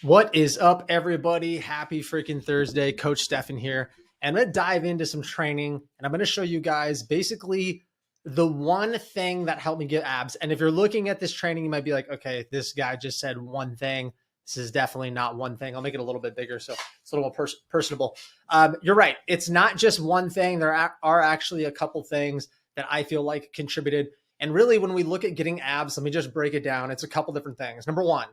What is up, everybody? Happy freaking Thursday. Coach Stefan here. And I'm going to dive into some training and I'm going to show you guys basically the one thing that helped me get abs. And if you're looking at this training, you might be like, okay, this guy just said one thing. This is definitely not one thing. I'll make it a little bit bigger so it's a little more personable. You're right. It's not just one thing. There are actually a couple things that I feel like contributed. And really, when we look at getting abs, let me just break it down. It's a couple different things. Number one,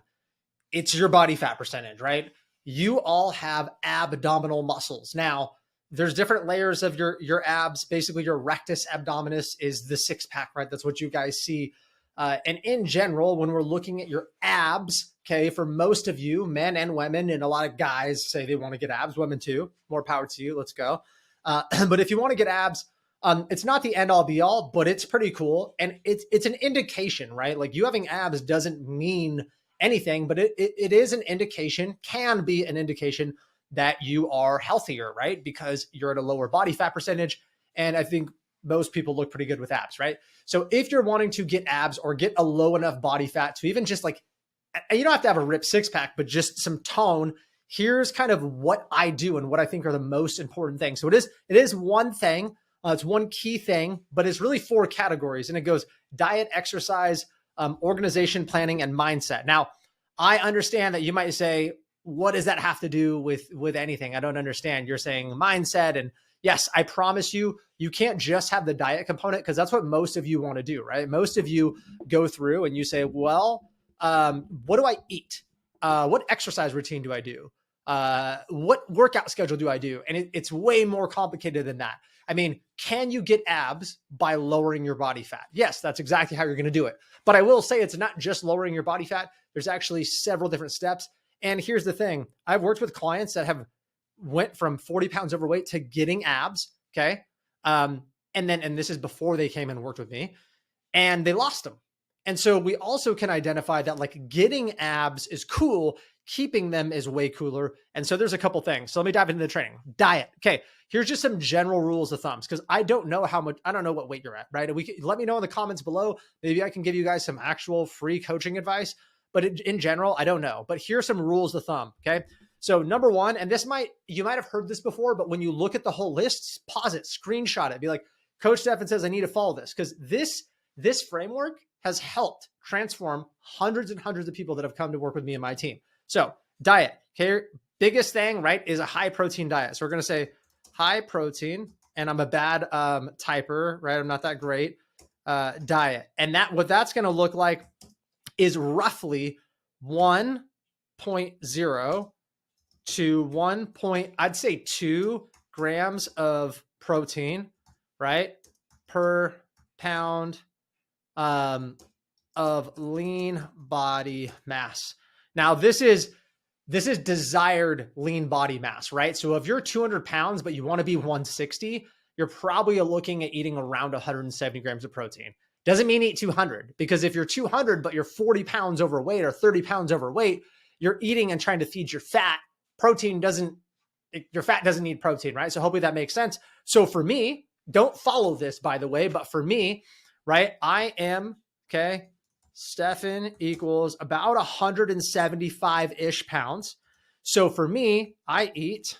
it's your body fat percentage, right? You all have abdominal muscles. Now, there's different layers of your abs. Basically, your rectus abdominis is the six pack, right? That's what you guys see. And in general, when we're looking at your abs, okay, for most of you, men and women, and a lot of guys say they want to get abs, women too. More power to you. Let's go. But if you want to get abs, it's not the end all be all, but it's pretty cool. And it's an indication, right? Like you having abs doesn't mean anything, but it is an indication, can be an indication that you are healthier, right? Because you're at a lower body fat percentage. And I think most people look pretty good with abs, right? So if you're wanting to get abs or get a low enough body fat to even just like, you don't have to have a ripped six pack, but just some tone, here's kind of what I do and what I think are the most important things. So it is one thing. It's one key thing, but it's really four categories. And it goes diet, exercise, organization, planning, and mindset. Now, I understand that you might say, what does that have to do with anything? I don't understand. You're saying mindset. And yes, I promise you, you can't just have the diet component because that's what most of you want to do, right? Most of you go through and you say, well, what do I eat? What exercise routine do I do? What workout schedule do I do? And it's way more complicated than that. I mean, can you get abs by lowering your body fat? Yes, that's exactly how you're going to do it. But I will say it's not just lowering your body fat. There's actually several different steps. And here's the thing. I've worked with clients that have went from 40 pounds overweight to getting abs. Okay. And this is before they came and worked with me and they lost them. And so we also can identify that like getting abs is cool. Keeping them is way cooler. And so there's a couple things. So let me dive into the training. Diet. Okay. Here's just some general rules of thumbs because I don't know what weight you're at, right? Let me know in the comments below. Maybe I can give you guys some actual free coaching advice, but in general, I don't know. But here's some rules of thumb. Okay. So number one, and you might have heard this before, but when you look at the whole list, pause it, screenshot it, be like, Coach Stefan says I need to follow this because this framework has helped transform hundreds and hundreds of people that have come to work with me and my team. So diet, okay, biggest thing, right, is a high protein diet. So we're going to say high protein, and I'm a bad typer, right? I'm not that great diet. And what that's going to look like is roughly 1.0 to 2 grams of protein, right, per pound of lean body mass. Now, this is desired lean body mass, right? So if you're 200 pounds, but you want to be 160, you're probably looking at eating around 170 grams of protein. Doesn't mean eat 200 because if you're 200, but you're 40 pounds overweight or 30 pounds overweight, you're eating and trying to feed your fat. Your fat doesn't need protein, right? So hopefully that makes sense. So for me, don't follow this, by the way, but for me, right, I am, okay, Stefan equals about 175-ish pounds. So for me, I eat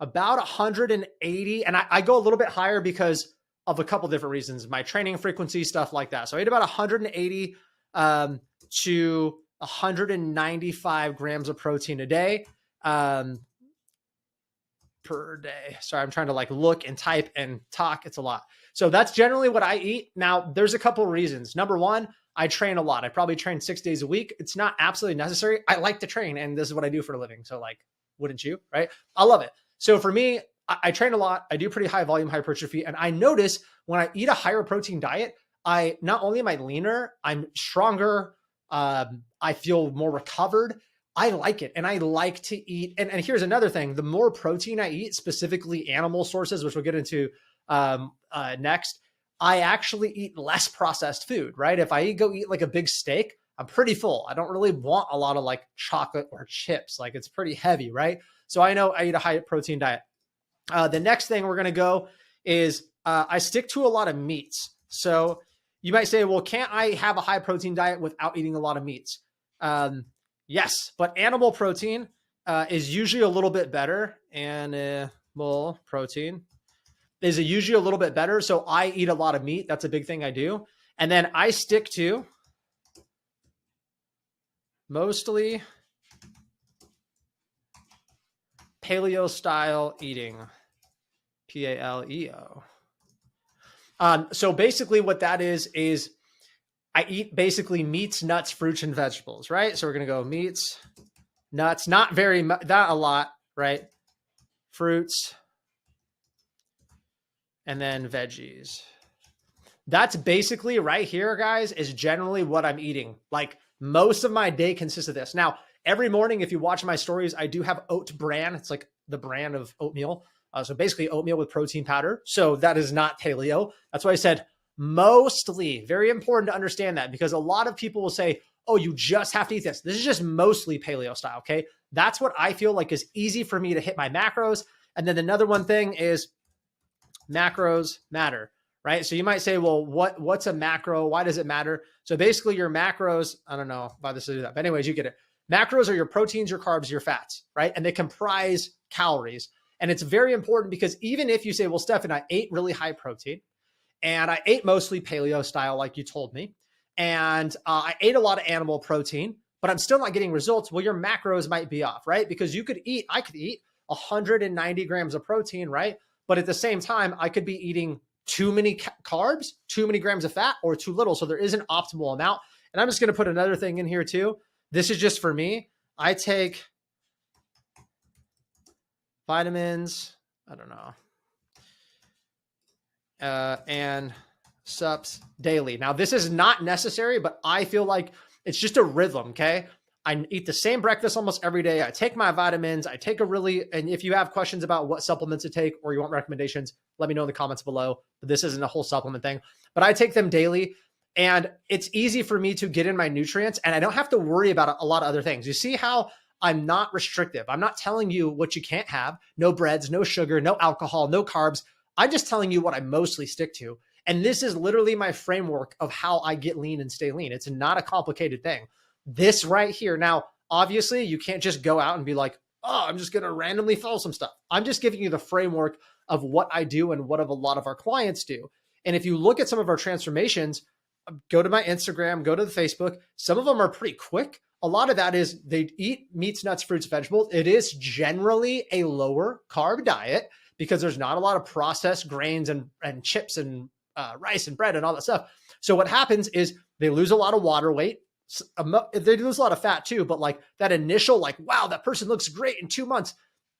about 180, and I go a little bit higher because of a couple different reasons, my training frequency, stuff like that. So I eat about 180 to 195 grams of protein a day per day. Sorry, I'm trying to like look and type and talk. It's a lot. So that's generally what I eat. Now, there's a couple of reasons. Number one, I train a lot. I probably train 6 days a week. It's not absolutely necessary. I like to train, and this is what I do for a living. So like, wouldn't you, right? I love it. So for me, I train a lot. I do pretty high volume hypertrophy. And I notice when I eat a higher protein diet, not only am I leaner, I'm stronger. I feel more recovered. I like it. And I like to eat. And here's another thing. The more protein I eat, specifically animal sources, which we'll get into next, I actually eat less processed food, right? If I go eat like a big steak, I'm pretty full. I don't really want a lot of like chocolate or chips. Like it's pretty heavy, right? So I know I eat a high protein diet. The next thing we're going to go is I stick to a lot of meats. So you might say, well, can't I have a high protein diet without eating a lot of meats? Yes, but animal protein is usually a little bit better. Animal protein is usually a little bit better. So I eat a lot of meat. That's a big thing I do. And then I stick to mostly paleo style eating. Paleo. So basically what that is I eat basically meats, nuts, fruits, and vegetables, right? So we're going to go meats, nuts, not a lot, right? Fruits, and then veggies. That's basically right here, guys, is generally what I'm eating. Like most of my day consists of this. Now, every morning, if you watch my stories, I do have oat bran. It's like the brand of oatmeal. So basically oatmeal with protein powder. So that is not paleo. That's why I said mostly. Very important to understand that, because a lot of people will say, oh, you just have to eat this. This is just mostly paleo style, okay? That's what I feel like is easy for me to hit my macros. And then another one thing is macros matter, right? So you might say, well, what's a macro? Why does it matter? So basically your macros, I don't know why this is that, but anyways, you get it. Macros are your proteins, your carbs, your fats, right? And they comprise calories. And it's very important because even if you say, well, Stefan, I ate really high protein and I ate mostly paleo style, like you told me, and I ate a lot of animal protein, but I'm still not getting results. Well, your macros might be off, right? Because I could eat 190 grams of protein, right? But at the same time, I could be eating too many carbs, too many grams of fat, or too little. So there is an optimal amount. And I'm just going to put another thing in here too. This is just for me. I take vitamins, I don't know, and sups daily. Now, this is not necessary, but I feel like it's just a rhythm, okay? I eat the same breakfast almost every day. I take my vitamins. And if you have questions about what supplements to take or you want recommendations, let me know in the comments below. But this isn't a whole supplement thing, but I take them daily and it's easy for me to get in my nutrients and I don't have to worry about a lot of other things. You see how I'm not restrictive. I'm not telling you what you can't have. No breads, no sugar, no alcohol, no carbs. I'm just telling you what I mostly stick to. And this is literally my framework of how I get lean and stay lean. It's not a complicated thing. This right here. Now, obviously, you can't just go out and be like, oh, I'm just going to randomly follow some stuff. I'm just giving you the framework of what I do and what a lot of our clients do. And if you look at some of our transformations, go to my Instagram, go to the Facebook. Some of them are pretty quick. A lot of that is they eat meats, nuts, fruits, vegetables. It is generally a lower carb diet because there's not a lot of processed grains and chips and rice and bread and all that stuff. So what happens is they lose a lot of water weight. They lose a lot of fat too, but like that initial, like, wow, that person looks great in 2 months.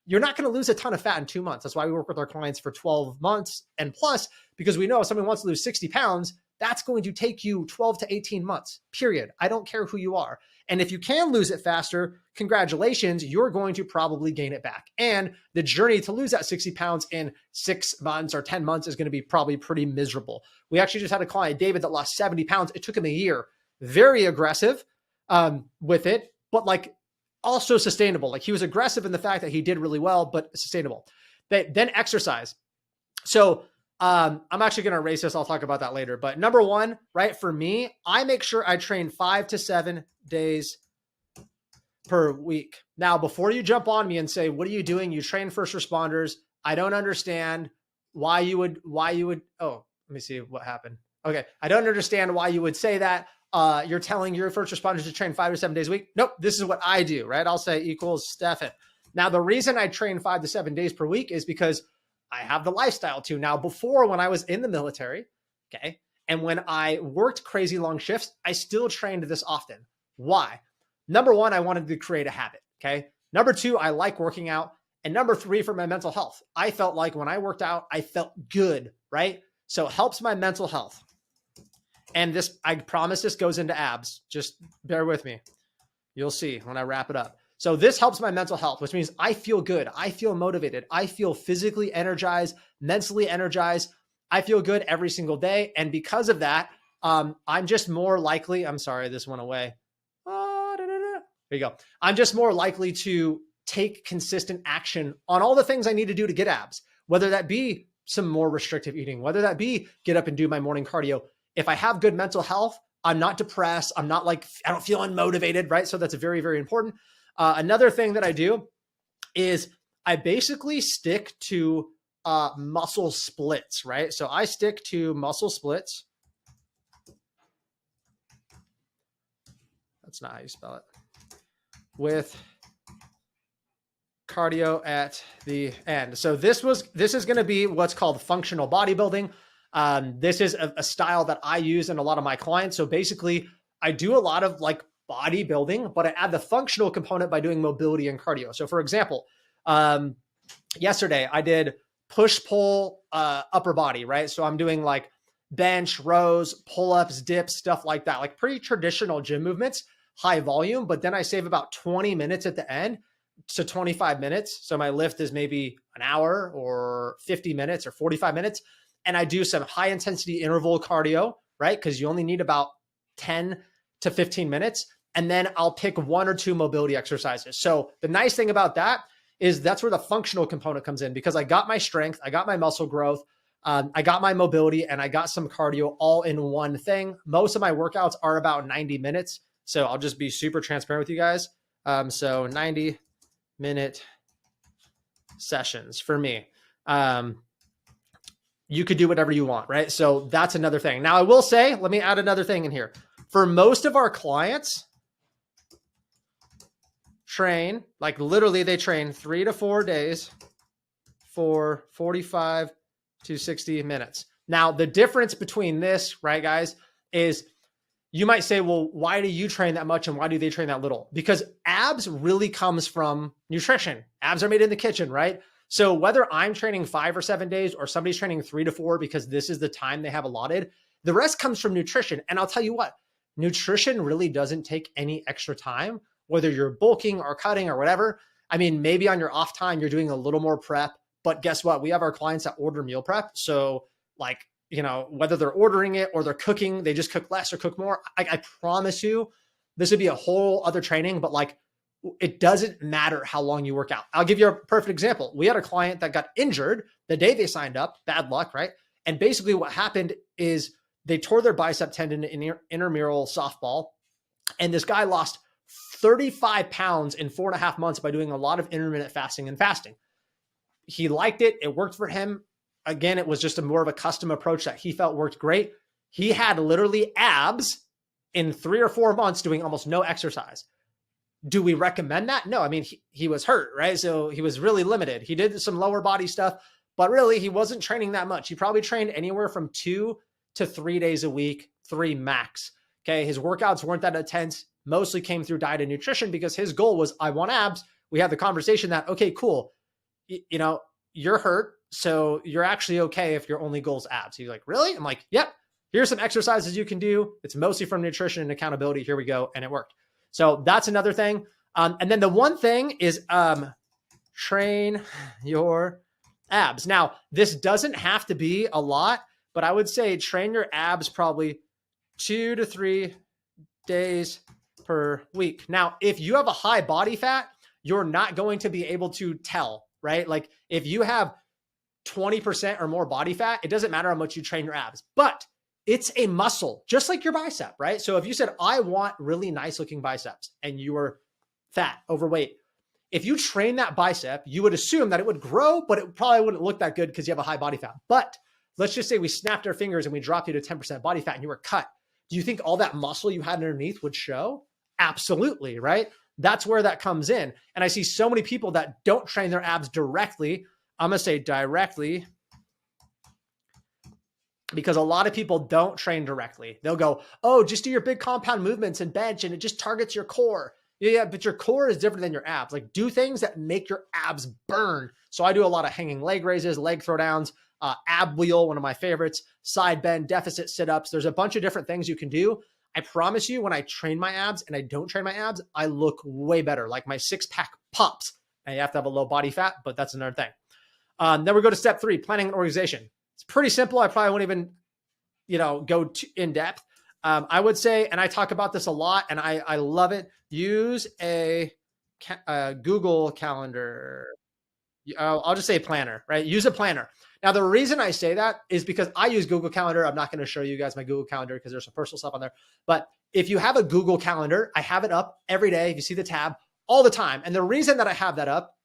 You're not going to lose a ton of fat in 2 months. That's why we work with our clients for 12 months and plus, because we know if someone wants to lose 60 pounds, that's going to take you 12 to 18 months, period. I don't care who you are. And if you can lose it faster, congratulations, you're going to probably gain it back. And the journey to lose that 60 pounds in 6 months or 10 months is going to be probably pretty miserable. We actually just had a client, David, that lost 70 pounds. It took him a year. Very aggressive with it, but like also sustainable. Like he was aggressive in the fact that he did really well, but sustainable. Then exercise. So I'm actually going to erase this. I'll talk about that later. But number one, right, for me, I make sure I train 5 to 7 days per week. Now, before you jump on me and say, what are you doing? You train first responders. I don't understand why you would, oh, let me see what happened. Okay. I don't understand why you would say that. You're telling your first responders to train 5 to 7 days a week. Nope. This is what I do, right? I'll say equals Stefan. Now, the reason I train 5 to 7 days per week is because I have the lifestyle too. Now, before when I was in the military, okay, and when I worked crazy long shifts, I still trained this often. Why? Number one, I wanted to create a habit, okay? Number two, I like working out. And number three, for my mental health. I felt like when I worked out, I felt good, right? So it helps my mental health. And this, I promise this goes into abs. Just bear with me. You'll see when I wrap it up. So this helps my mental health, which means I feel good. I feel motivated. I feel physically energized, mentally energized. I feel good every single day. And because of that, I'm just more likely, I'm sorry, this went away. There you go. I'm just more likely to take consistent action on all the things I need to do to get abs, whether that be some more restrictive eating, whether that be get up and do my morning cardio. If I have good mental health, I'm not depressed. I'm not like, I don't feel unmotivated, right? So that's very, very important. Another thing that I do is I basically stick to muscle splits, right? So I stick to muscle splits. That's not how you spell it. With cardio at the end. So this is going to be what's called functional bodybuilding. This is a style that I use in a lot of my clients. So basically, I do a lot of like bodybuilding, but I add the functional component by doing mobility and cardio. So for example, yesterday I did push pull upper body, right? So I'm doing like bench, rows, pull-ups, dips, stuff like that, like pretty traditional gym movements, high volume, but then I save about 20 minutes at the end to 25 minutes. So my lift is maybe an hour or 50 minutes or 45 minutes. And I do some high intensity interval cardio, right? Because you only need about 10 to 15 minutes. And then I'll pick one or two mobility exercises. So the nice thing about that is that's where the functional component comes in, because I got my strength, I got my muscle growth, I got my mobility, and I got some cardio all in one thing. Most of my workouts are about 90 minutes. So I'll just be super transparent with you guys. So 90-minute sessions for me. You could do whatever you want, right? So that's another thing. Now I will say, let me add another thing in here. For most of our clients, train, like literally they train 3 to 4 days for 45 to 60 minutes. Now, the difference between this, right, guys, is you might say, well, why do you train that much and why do they train that little? Because abs really comes from nutrition. Abs are made in the kitchen, right? So whether I'm training 5 or 7 days or somebody's training 3 to 4 because this is the time they have allotted, the rest comes from nutrition. And I'll tell you what, nutrition really doesn't take any extra time, whether you're bulking or cutting or whatever. I mean, maybe on your off time, you're doing a little more prep, but guess what? We have our clients that order meal prep. So like, you know, whether they're ordering it or they're cooking, they just cook less or cook more. I promise you, this would be a whole other training, but like, it doesn't matter how long you work out. I'll give you a perfect example. We had a client that got injured the day they signed up, bad luck, right? And basically what happened is they tore their bicep tendon in intramural softball. And this guy lost 35 pounds in 4.5 months by doing a lot of intermittent fasting and fasting. He liked it. It worked for him. Again, it was just a more of a custom approach that he felt worked great. He had literally abs in 3 or 4 months doing almost no exercise. Do we recommend that? No, I mean, he was hurt, right? So he was really limited. He did some lower body stuff, but really he wasn't training that much. He probably trained anywhere from 2 to 3 days a week, 3 max. Okay. His workouts weren't that intense, mostly came through diet and nutrition because his goal was, I want abs. We had the conversation that, okay, cool. You know, you're hurt. So you're actually okay if your only goal is abs. He's like, really? I'm like, yep. Here's some exercises you can do. It's mostly from nutrition and accountability. Here we go. And it worked. So that's another thing. And then the one thing is train your abs. Now, this doesn't have to be a lot, but I would say train your abs probably 2 to 3 days per week. Now, if you have a high body fat, you're not going to be able to tell, right? Like if you have 20% or more body fat, it doesn't matter how much you train your abs, but it's a muscle, just like your bicep, right? So if you said, I want really nice looking biceps and you were fat, overweight, if you train that bicep, you would assume that it would grow, but it probably wouldn't look that good because you have a high body fat. But let's just say we snapped our fingers and we dropped you to 10% body fat and you were cut. Do you think all that muscle you had underneath would show? Absolutely, right? That's where that comes in. And I see so many people that don't train their abs directly. I'm going to say directly because a lot of people don't train directly. They'll go, oh, just do your big compound movements and bench and it just targets your core. Yeah, but your core is different than your abs. Like do things that make your abs burn. So I do a lot of hanging leg raises, leg throwdowns, ab wheel, one of my favorites, side bend, deficit sit-ups. There's a bunch of different things you can do. I promise you, when I train my abs and I don't train my abs, I look way better. Like my 6-pack pops. And you have to have a low body fat, but that's another thing. Then we go to step 3, planning and organization. It's pretty simple. I probably won't even, go in depth. I would say, and I talk about this a lot and I love it. Use a Google Calendar. I'll just say planner, right? Use a planner. Now, the reason I say that is because I use Google Calendar. I'm not going to show you guys my Google Calendar because there's some personal stuff on there. But if you have a Google Calendar, I have it up every day. If you see the tab all the time. And the reason that I have that up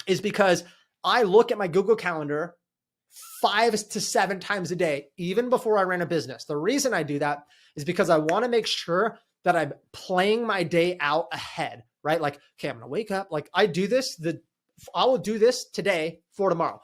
is because I look at my Google Calendar 5 to 7 times a day, even before I ran a business. The reason I do that is because I want to make sure that I'm playing my day out ahead, right? Like, okay, I'm going to wake up. Like I do this, I will do this today for tomorrow.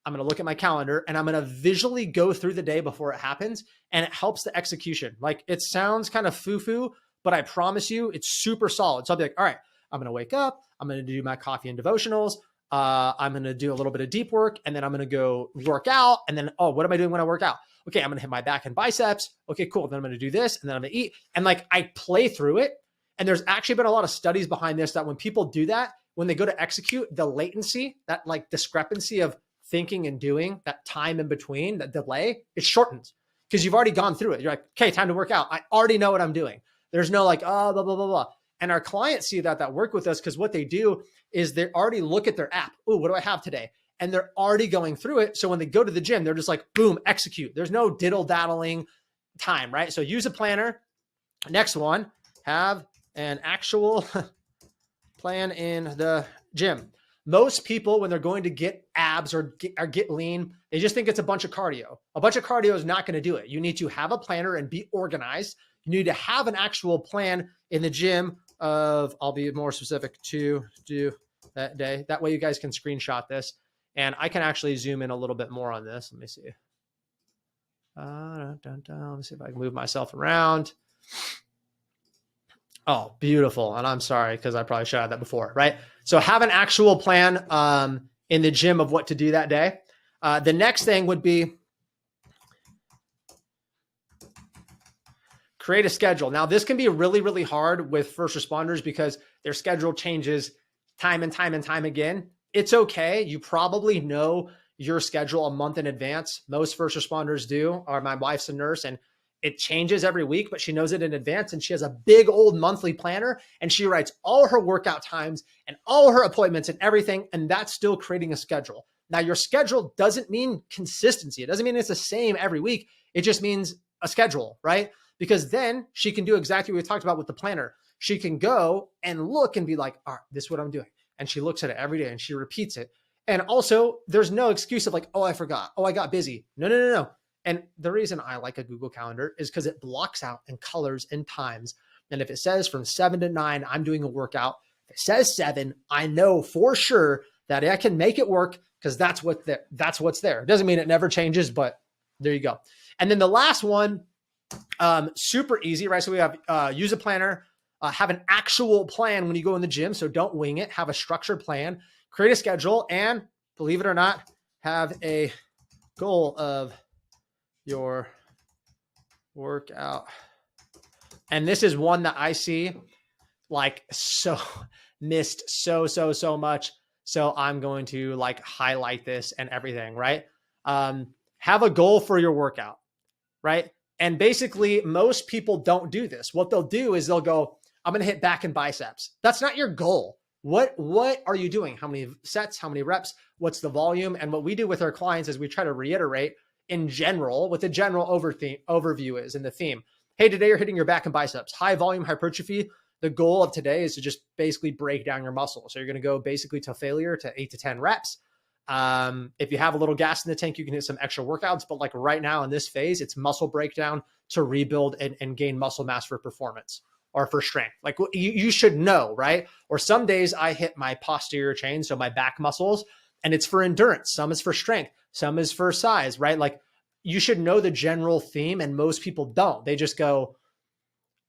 I'm going to look at my calendar and I'm going to visually go through the day before it happens. And it helps the execution. Like it sounds kind of foo-foo, but I promise you it's super solid. So I'll be like, all right, I'm going to wake up. I'm going to do my coffee and devotionals. I'm going to do a little bit of deep work and then I'm going to go work out. And then, oh, what am I doing when I work out? Okay, I'm going to hit my back and biceps. Okay, cool. Then I'm going to do this and then I'm going to eat. And like I play through it. And there's actually been a lot of studies behind this that when people do that, when they go to execute, the latency, that like discrepancy of thinking and doing, that time in between, that delay, it shortens because you've already gone through it. You're like, okay, time to work out. I already know what I'm doing. There's no like, oh, blah, blah, blah, blah. And our clients see that work with us because what they do is they already look at their app. Oh, what do I have today? And they're already going through it. So when they go to the gym, they're just like, boom, execute. There's no diddle daddling time, right? So use a planner. Next one, have an actual plan in the gym. Most people, when they're going to get abs or get lean, they just think it's a bunch of cardio. A bunch of cardio is not going to do it. You need to have a planner and be organized. You need to have an actual plan in the gym of, I'll be more specific, to do that day. That way you guys can screenshot this. And I can actually zoom in a little bit more on this. Let me see. Let me see if I can move myself around. Oh, beautiful. And I'm sorry, because I probably should have that before, right? So have an actual plan in the gym of what to do that day. The next thing would be create a schedule. Now, this can be really, really hard with first responders because their schedule changes time and time and time again. It's okay. You probably know your schedule a month in advance. Most first responders do, or my wife's a nurse, and it changes every week, but she knows it in advance. And she has a big old monthly planner and she writes all her workout times and all her appointments and everything. And that's still creating a schedule. Now, your schedule doesn't mean consistency. It doesn't mean it's the same every week. It just means a schedule, right? Because then she can do exactly what we talked about with the planner. She can go and look and be like, all right, this is what I'm doing. And she looks at it every day and she repeats it. And also there's no excuse of like, oh, I forgot. Oh, I got busy. No. And the reason I like a Google Calendar is because it blocks out and colors and times. And if it says from 7 to 9, I'm doing a workout. If it says 7, I know for sure that I can make it work because that's what's there. It doesn't mean it never changes, but there you go. And then the last one, super easy, right? So we have use a planner, have an actual plan when you go in the gym. So don't wing it, have a structured plan, create a schedule, and believe it or not, have a goal of your workout. And this is one that I see like so missed so much. So I'm going to like highlight this and everything, right? Have a goal for your workout, right? And basically most people don't do this. What they'll do is they'll go, I'm going to hit back and biceps. That's not your goal. What are you doing? How many sets, how many reps, what's the volume? And what we do with our clients is we try to reiterate in general what the general overview is in the theme. Hey, today you're hitting your back and biceps, high volume hypertrophy. The goal of today is to just basically break down your muscle. So you're going to go basically to failure to 8 to 10 reps. If you have a little gas in the tank, you can hit some extra workouts, but like right now in this phase, it's muscle breakdown to rebuild and gain muscle mass for performance or for strength. Like you should know, right? Or some days I hit my posterior chain, so my back muscles, and it's for endurance. Some is for strength. Some is for size, right? Like you should know the general theme, and most people don't. They just go,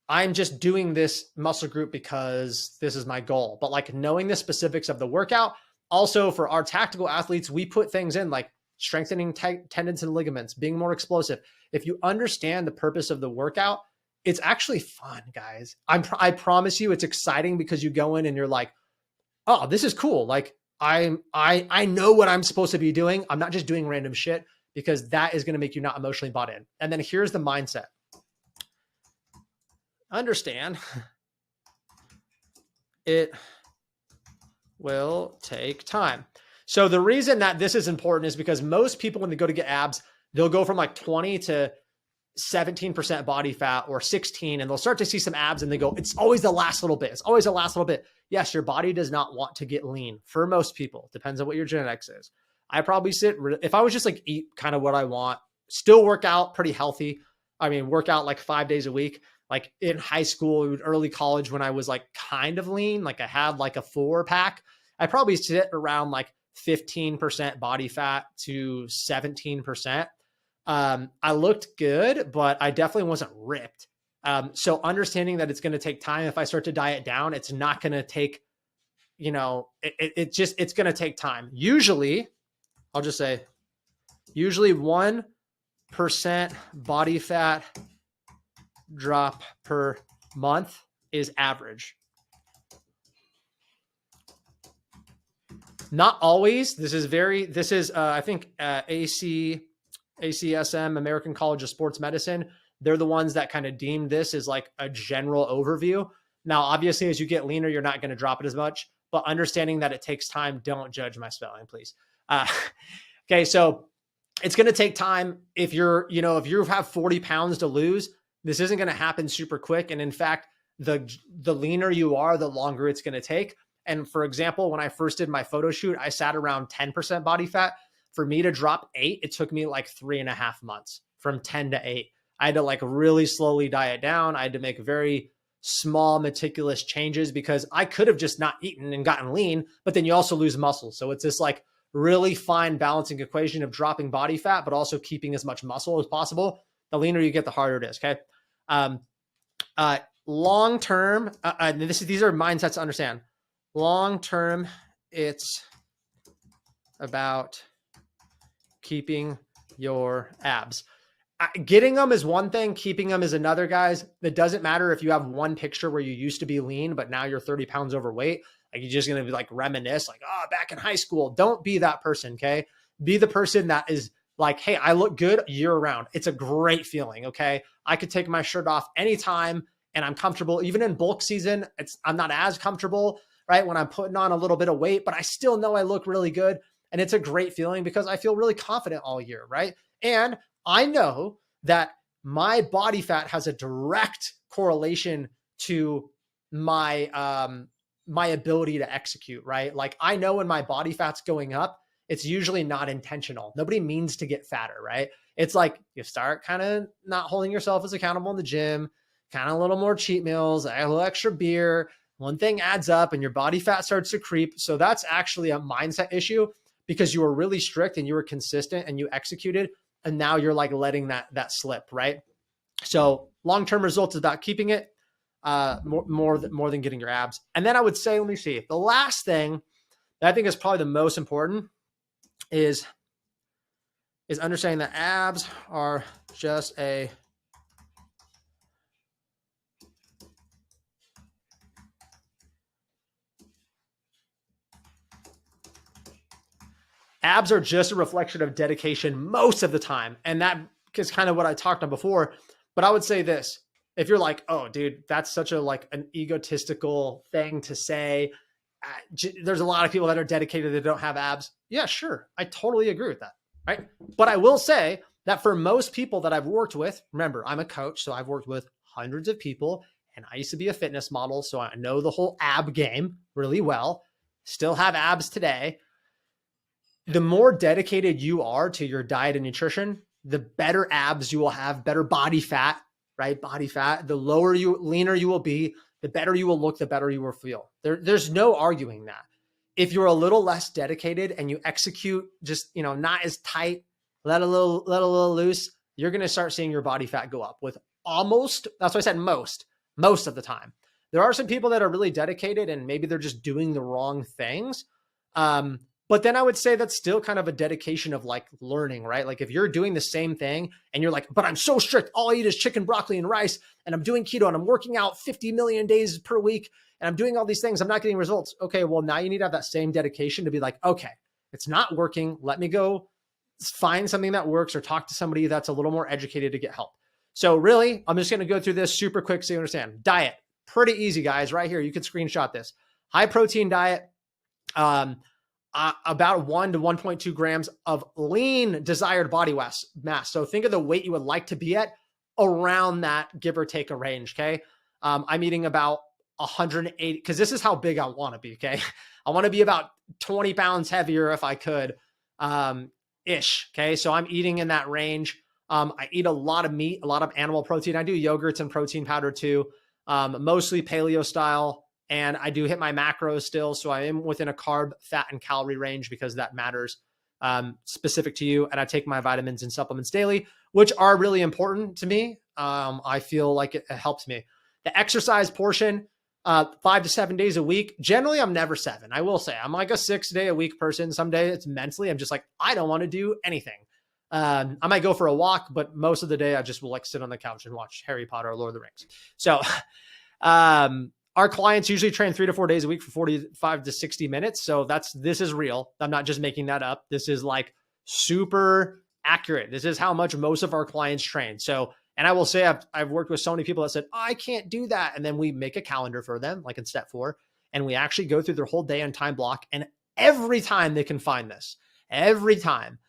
I'm just doing this muscle group because this is my goal. But like knowing the specifics of the workout, also for our tactical athletes, we put things in like strengthening tendons and ligaments, being more explosive. If you understand the purpose of the workout, it's actually fun, guys. I promise you it's exciting because you go in and you're like, oh, this is cool. Like I know what I'm supposed to be doing. I'm not just doing random shit, because that is going to make you not emotionally bought in. And then here's the mindset. Understand it will take time. So the reason that this is important is because most people, when they go to get abs, they'll go from like 20 to 17% body fat or 16, and they'll start to see some abs and they go, it's always the last little bit. It's always the last little bit. Yes, your body does not want to get lean for most people. Depends on what your genetics is. I probably if I was just like eat kind of what I want, still work out pretty healthy. I mean, work out like 5 days a week. Like in high school, early college, when I was like kind of lean, like I had like a 4-pack, I probably sit around like 15% body fat to 17%. I looked good, but I definitely wasn't ripped. So understanding that it's going to take time. If I start to diet down, it's not going to take, it's going to take time. Usually I'll just say, usually 1% body fat drop per month is average. Not always. This is I think ACSM, American College of Sports Medicine. They're the ones that kind of deem this as like a general overview. Now, obviously, as you get leaner, you're not going to drop it as much, but understanding that it takes time, don't judge my spelling, please. Okay. So it's going to take time. If if you have 40 pounds to lose, this isn't going to happen super quick. And in fact, the leaner you are, the longer it's going to take. And for example, when I first did my photo shoot, I sat around 10% body fat. For me to drop 8, it took me like 3.5 months from 10 to 8. I had to like really slowly diet down. I had to make very small, meticulous changes because I could have just not eaten and gotten lean, but then you also lose muscle. So it's this like really fine balancing equation of dropping body fat, but also keeping as much muscle as possible. The leaner you get, the harder it is. Okay. Long-term, these are mindsets to understand. Long-term, it's about keeping your abs. Getting them is one thing. Keeping them is another, guys. It doesn't matter if you have one picture where you used to be lean, but now you're 30 pounds overweight. Like you're just going to be like reminisce like, oh, back in high school. Don't be that person. Okay. Be the person that is like, hey, I look good year round. It's a great feeling. Okay. I could take my shirt off anytime and I'm comfortable. Even in bulk season, I'm not as comfortable, right? When I'm putting on a little bit of weight, but I still know I look really good. And it's a great feeling because I feel really confident all year, right? And I know that my body fat has a direct correlation to my my ability to execute, right? Like I know when my body fat's going up, it's usually not intentional. Nobody means to get fatter, right? It's like you start kind of not holding yourself as accountable in the gym, kind of a little more cheat meals, a little extra beer. One thing adds up and your body fat starts to creep. So that's actually a mindset issue because you were really strict and you were consistent and you executed. And now you're like letting that slip, right? So long-term results is about keeping it more than getting your abs. And then I would say, let me see, the last thing that I think is probably the most important is understanding that abs are just abs are just a reflection of dedication most of the time. And that is kind of what I talked on before. But I would say this, if you're like, oh, dude, that's such a like an egotistical thing to say. There's a lot of people that are dedicated that don't have abs. Yeah, sure. I totally agree with that. Right. But I will say that for most people that I've worked with, remember, I'm a coach, so I've worked with hundreds of people and I used to be a fitness model. So I know the whole ab game really well, still have abs today. The more dedicated you are to your diet and nutrition, the better abs you will have, better body fat, right? Body fat, the leaner you will be, the better you will look, the better you will feel. There's no arguing that. If you're a little less dedicated and you execute just, not as tight, let a little loose, you're going to start seeing your body fat go up with almost, that's why I said most of the time. There are some people that are really dedicated and maybe they're just doing the wrong things. But then I would say that's still kind of a dedication of like learning, right? Like if you're doing the same thing and you're like, but I'm so strict, all I eat is chicken, broccoli, and rice, and I'm doing keto and I'm working out 50 million days per week and I'm doing all these things, I'm not getting results. Okay, well, now you need to have that same dedication to be like, okay, it's not working. Let me go find something that works or talk to somebody that's a little more educated to get help. So really, I'm just going to go through this super quick so you understand. Diet, pretty easy, guys, right here. You can screenshot this. High protein diet. about 1 to 1.2 grams of lean desired body mass. So think of the weight you would like to be at around that, give or take a range. Okay. I'm eating about 180 because this is how big I want to be. Okay. I want to be about 20 pounds heavier if I could, ish. Okay. So I'm eating in that range. I eat a lot of meat, a lot of animal protein. I do yogurts and protein powder too, mostly paleo style. And I do hit my macros still. So I am within a carb, fat, and calorie range because that matters specific to you. And I take my vitamins and supplements daily, which are really important to me. I feel like it helps me. The exercise portion, 5 to 7 days a week. Generally, I'm never 7. I will say I'm like a 6-day-a-week person. Some day it's mentally, I'm just like, I don't want to do anything. I might go for a walk, but most of the day I just will like sit on the couch and watch Harry Potter or Lord of the Rings. So, our clients usually train 3 to 4 days a week for 45 to 60 minutes. So this is real. I'm not just making that up. This is like super accurate. This is how much most of our clients train. So, and I will say I've worked with so many people that said, oh, I can't do that. And then we make a calendar for them, like in step 4, and we actually go through their whole day and time block. And every time they can find this, every time,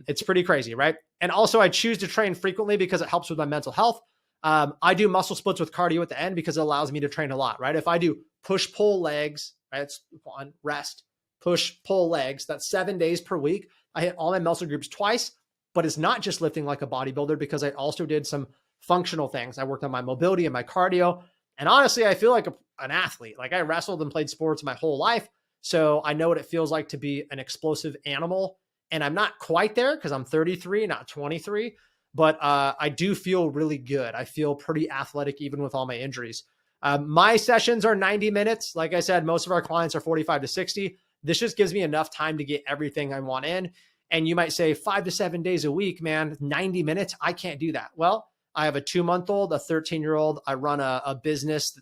it's pretty crazy, right? And also I choose to train frequently because it helps with my mental health. I do muscle splits with cardio at the end because it allows me to train a lot, right? If I do push, pull legs, right? It's on rest, push, pull legs. That's 7 days per week. I hit all my muscle groups twice, but it's not just lifting like a bodybuilder because I also did some functional things. I worked on my mobility and my cardio. And honestly, I feel like an athlete. Like I wrestled and played sports my whole life. So I know what it feels like to be an explosive animal. And I'm not quite there because I'm 33, not 23. But I do feel really good. I feel pretty athletic even with all my injuries. My sessions are 90 minutes. Like I said, most of our clients are 45 to 60. This just gives me enough time to get everything I want in. And you might say 5 to 7 days a week, man, 90 minutes. I can't do that. Well, I have a 2-month-old, a 13-year-old. I run a business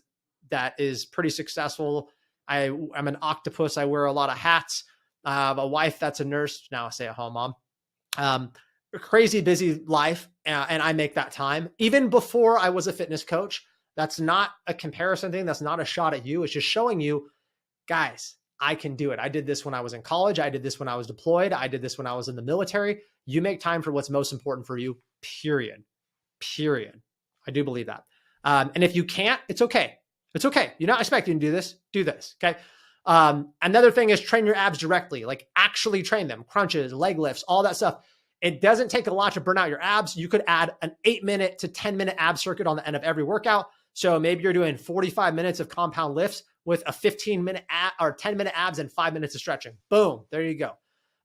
that is pretty successful. I'm an octopus. I wear a lot of hats. I have a wife that's a nurse. Now I stay at home mom. Crazy busy life. And I make that time even before I was a fitness coach. That's not a comparison thing. That's not a shot at you. It's just showing you, guys, I can do it. I did this when I was in college. I did this when I was deployed. I did this when I was in the military. You make time for what's most important for you, period. I do believe that. And if you can't, it's okay. It's okay. You're not expecting to do this. Do this. Okay. Another thing is train your abs directly, like actually train them, crunches, leg lifts, all that stuff. It doesn't take a lot to burn out your abs. You could add an 8-minute to 10-minute ab circuit on the end of every workout. So maybe you're doing 45 minutes of compound lifts with a 15-minute or 10-minute abs and 5 minutes of stretching. Boom. There you go.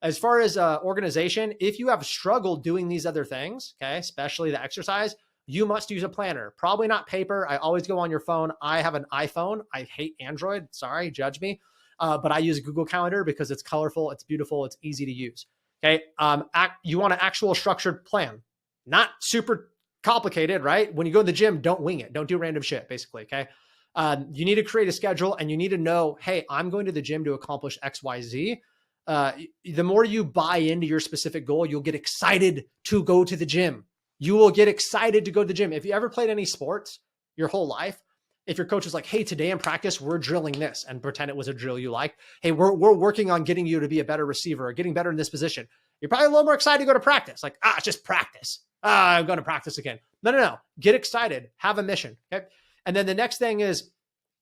As far as organization, if you have struggled doing these other things, okay, especially the exercise, you must use a planner. Probably not paper. I always go on your phone. I have an iPhone. I hate Android. Sorry, judge me. But I use Google Calendar because it's colorful, it's beautiful, it's easy to use. Okay. You want an actual structured plan, not super complicated, right? When you go to the gym, don't wing it. Don't do random shit, basically. Okay. You need to create a schedule and you need to know, hey, I'm going to the gym to accomplish X, Y, Z. The more you buy into your specific goal, you'll get excited to go to the gym. You will get excited to go to the gym. If you ever played any sports your whole life, if your coach is like, hey, today in practice, we're drilling this, and pretend it was a drill you liked. Hey, we're working on getting you to be a better receiver or getting better in this position. You're probably a little more excited to go to practice. Like, it's just practice. I'm going to practice again. No. Get excited. Have a mission. Okay. And then the next thing is,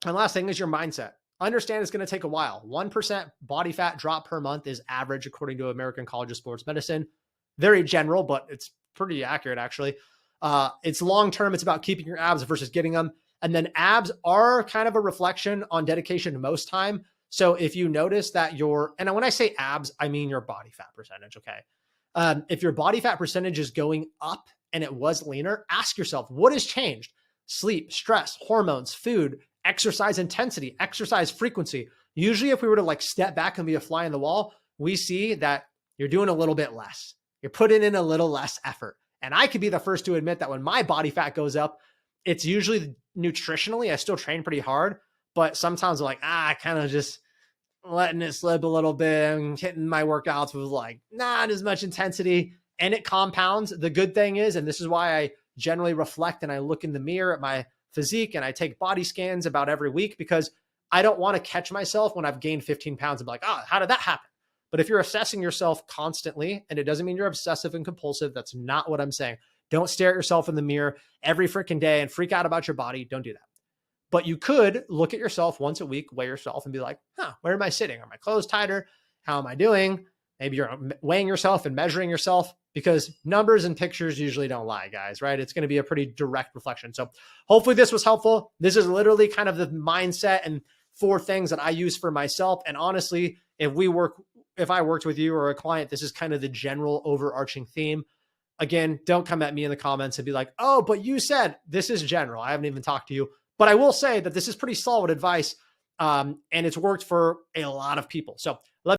and last thing is your mindset. Understand it's going to take a while. 1% body fat drop per month is average according to American College of Sports Medicine. Very general, but it's pretty accurate actually. It's long-term. It's about keeping your abs versus getting them. And then abs are kind of a reflection on dedication most time. So if you notice that and when I say abs, I mean your body fat percentage. Okay. If your body fat percentage is going up and it was leaner, ask yourself, what has changed? Sleep, stress, hormones, food, exercise intensity, exercise frequency. Usually if we were to like step back and be a fly in the wall, we see that you're doing a little bit less. You're putting in a little less effort. And I could be the first to admit that when my body fat goes up, it's usually nutritionally, I still train pretty hard, but sometimes I'm like, kind of just letting it slip a little bit and hitting my workouts with like not as much intensity, and it compounds. The good thing is, and this is why I generally reflect and I look in the mirror at my physique and I take body scans about every week, because I don't want to catch myself when I've gained 15 pounds and be like, how did that happen? But if you're assessing yourself constantly, and it doesn't mean you're obsessive and compulsive, that's not what I'm saying. Don't stare at yourself in the mirror every freaking day and freak out about your body. Don't do that. But you could look at yourself once a week, weigh yourself and be like, where am I sitting? Are my clothes tighter? How am I doing? Maybe you're weighing yourself and measuring yourself, because numbers and pictures usually don't lie, guys, right? It's going to be a pretty direct reflection. So hopefully this was helpful. This is literally kind of the mindset and 4 things that I use for myself. And honestly, if I worked with you or a client, this is kind of the general overarching theme. Again, don't come at me in the comments and be like, oh, but you said this is general. I haven't even talked to you. But I will say that this is pretty solid advice, and it's worked for a lot of people. So